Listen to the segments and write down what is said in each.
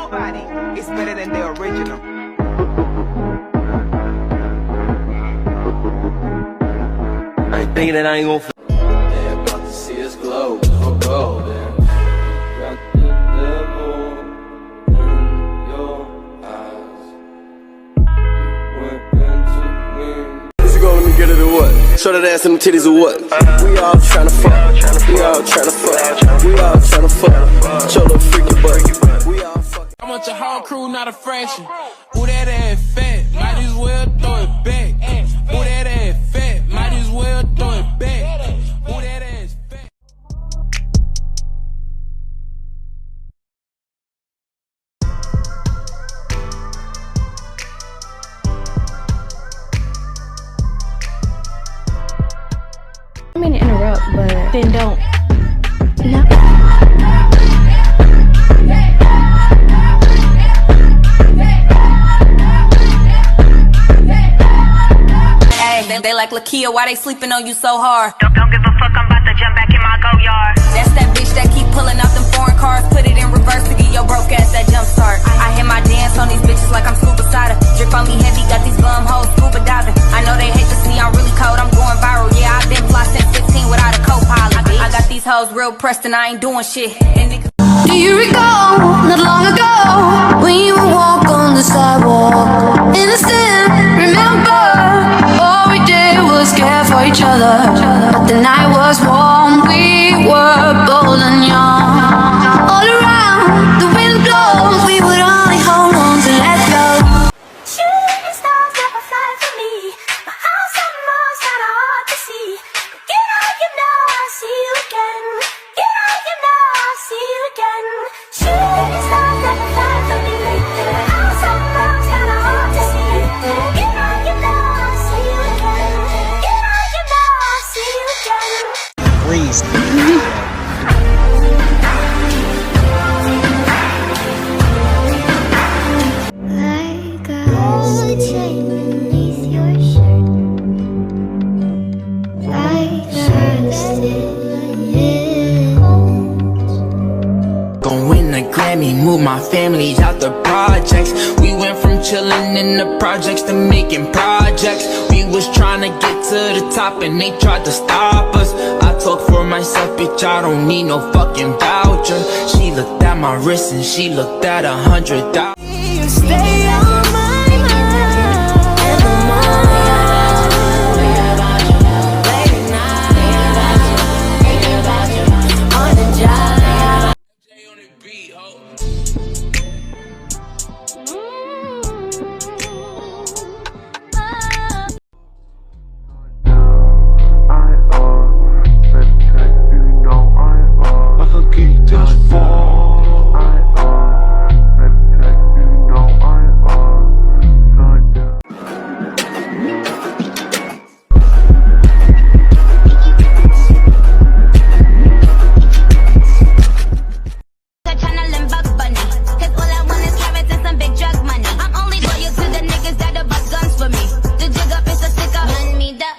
nobody is better than the original. I ain't thinking that I ain't gonna. They about to see us glow for gold. Got the devil in your eyes. Went into me. You going to get it or what? Show that ass and them titties or what? We all tryna fuck. We all tryna fuck. We all tryna fuck. Show little freaky butt. We all fuck. I want your whole crew, not a fraction. Who that ass fat? Might as well throw it back. Who that ass fat? Might as well throw it back. Who that ass fat? I mean to interrupt, but then don't. No. They like Lakia, why they sleeping on you so hard? Don't give a fuck, I'm about to jump back in my go yard. That's that bitch that keep pulling out them foreign cars. Put it in reverse to get your broke ass that jump start. I hit my dance on these bitches like I'm scuba cider. Drip on me heavy, got these bum hoes scuba diving. I know they hate to see I'm really cold, I'm going viral. Yeah, I've been fly since 15 without a co-pilot. I got these hoes real pressed and I ain't doing shit. Do you recall, not long ago, when you would walk on the sidewalk? Innocent, remember, all we did was care for each other. But the night was warm, we were bold and young. All around, the wind blows, we would only hold on to let go. Shooting stars never fly for me, my eyes are miles kinda hard to see. Get out, you know I'll see you again. Get out, you know I'll see you again. Shooting stars never fly for me, my eyes are miles kinda hard to see. Get out, you know I'll see you again. Get out, you know I'll see you again. Please. Like a chain beneath your shirt, I trust it. Gon' win a Grammy, move my family out the projects. We went from chillin' in the projects to making projects. We was tryna get to the top and they tried to stop us. I talk for myself, bitch, I don't need no fucking voucher. She looked at my wrist and she looked at $100. You stay on my mind every morning. Think about you late at night. Think about you on the job. On the beat, ho.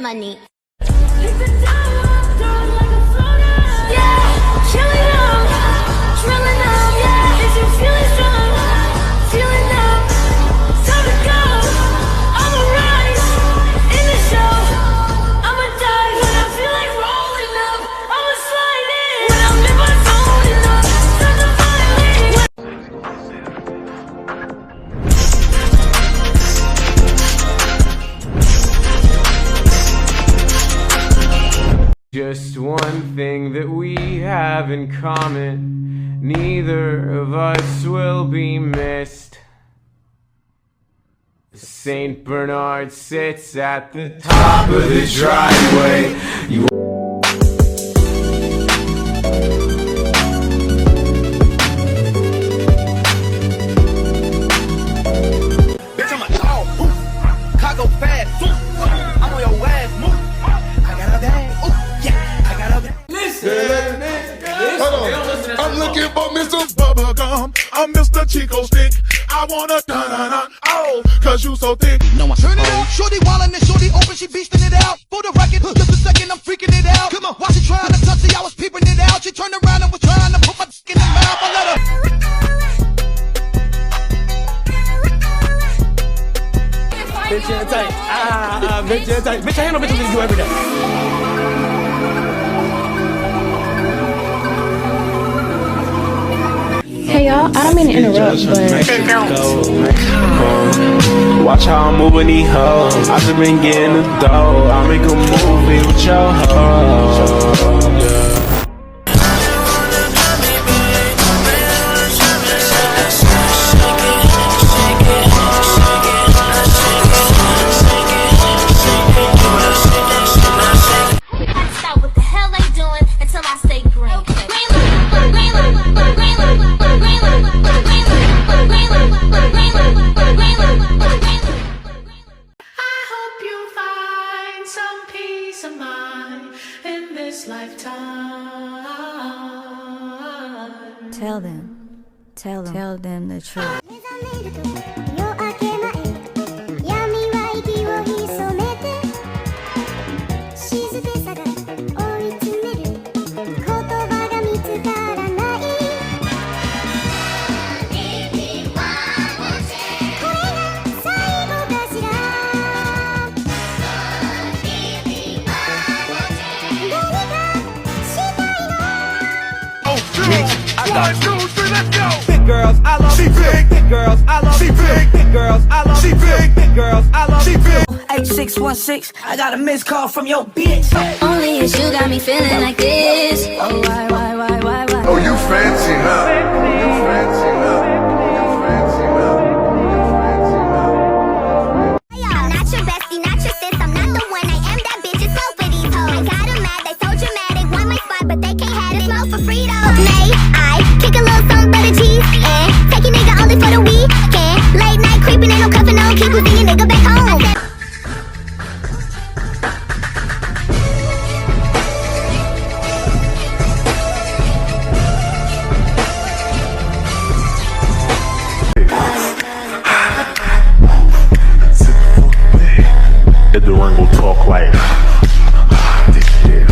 Money. Just one thing that we have in common, neither of us will be missed. Saint Bernard sits at the top of the driveway. You Bitch, I'm a dog. Car go fast. I'm on your ass. I got a bag. Yeah, I got a bag. Hold on. I'm looking for Mr. Bubblegum. I'm Mr. Chico Stick. I wanna dun-dun-dun. Oh, cause you so thick. No one. Turn it up, shorty wildin' and shorty open, she beastin' it out. For the record, just a second, I'm freaking it out. Come on, while she trying to touch it, I was peeping it out. She turned around and was trying to put my dick in her mouth. I let her. bitch in tight. Bitch in tight. Bitch, I handle bitches you every day. Hey y'all, I don't mean to interrupt, but watch how I'm moving these hoes. I just been getting the dough. I make a movie with your hoes. Tell them the truth. One, two, three, let's go. Big girls, I love she big. Big girls, I love she big. Big girls, I love she big. Big girls, I love she big. 8616, I got a missed call from your bitch. Only you got me feeling like this. Oh, why? Oh, you fancy, huh? You fancy, huh? You fancy, huh? I'm not your bestie, not your sis. I'm not the one. I am that bitch. It's over these hoes. I got 'em mad, they so dramatic. Want my spot, but they can't have it. Smoke for freedom. May I kick a little something for the cheese and take your nigga only for the weekend. Late night creeping, ain't no cuffing on. Keep losing your nigga back home. The Durango talk like this shit.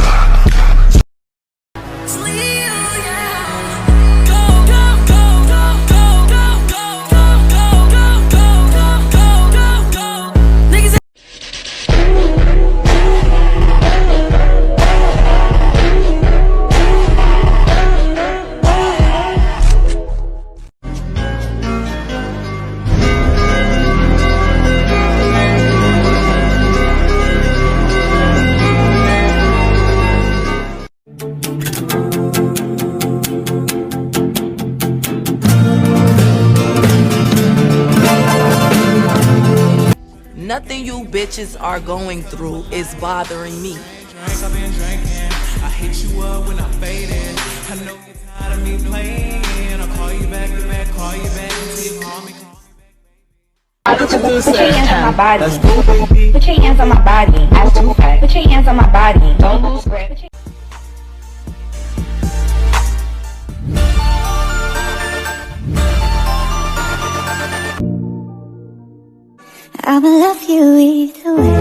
Nothing you bitches are going through is bothering me. I've been drinking. I hit you up when I'm faded. I know you're tired of me playing. I'll call you back until you call me. Put your hands on my body. Put your hands on my body. Put your hands on my body. Don't lose grip. I'ma love you either way.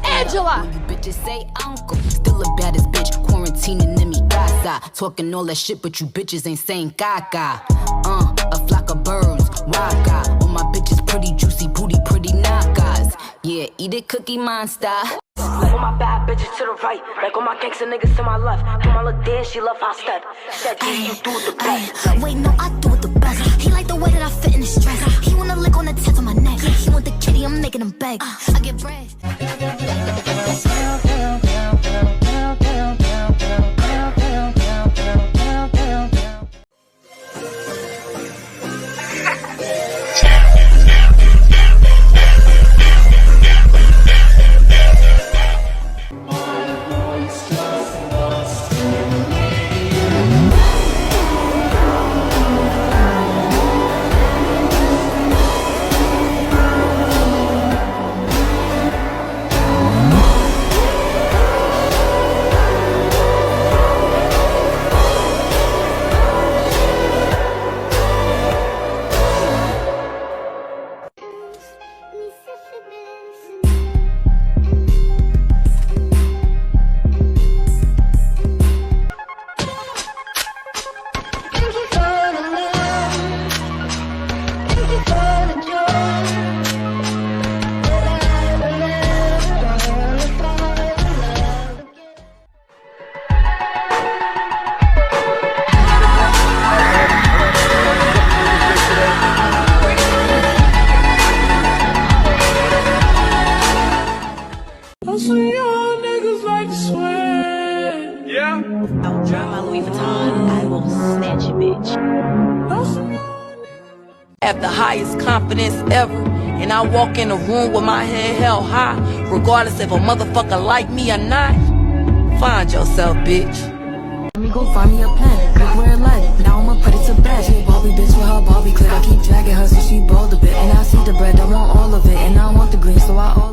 Angela! You bitches say uncle. Still the baddest bitch, quarantining in me casa. Talking all that shit, but you bitches ain't saying caca. A flock of birds, waka. All my bitches pretty juicy, booty pretty knockas. Yeah, eat it, Cookie Monster. All my bad bitches to the right, like all my gangster niggas to my left. Do my little dance, she love how I step. Said you do it the best. Wait, no, I do it the best. He like the way that I fit in his dress. He wanna lick on the tip of my neck. He want the kitty, I'm making him beg. I get bread. have the highest confidence ever. And I walk in a room with my head held high, regardless if a motherfucker like me or not. Find yourself, bitch. Let me go find me a pen, look where it led. Now I'ma put it to bed. She a Barbie bitch with her Barbie clip. I keep dragging her so she bald a bit. And I see the bread, I want all of it. And I want the green, so I all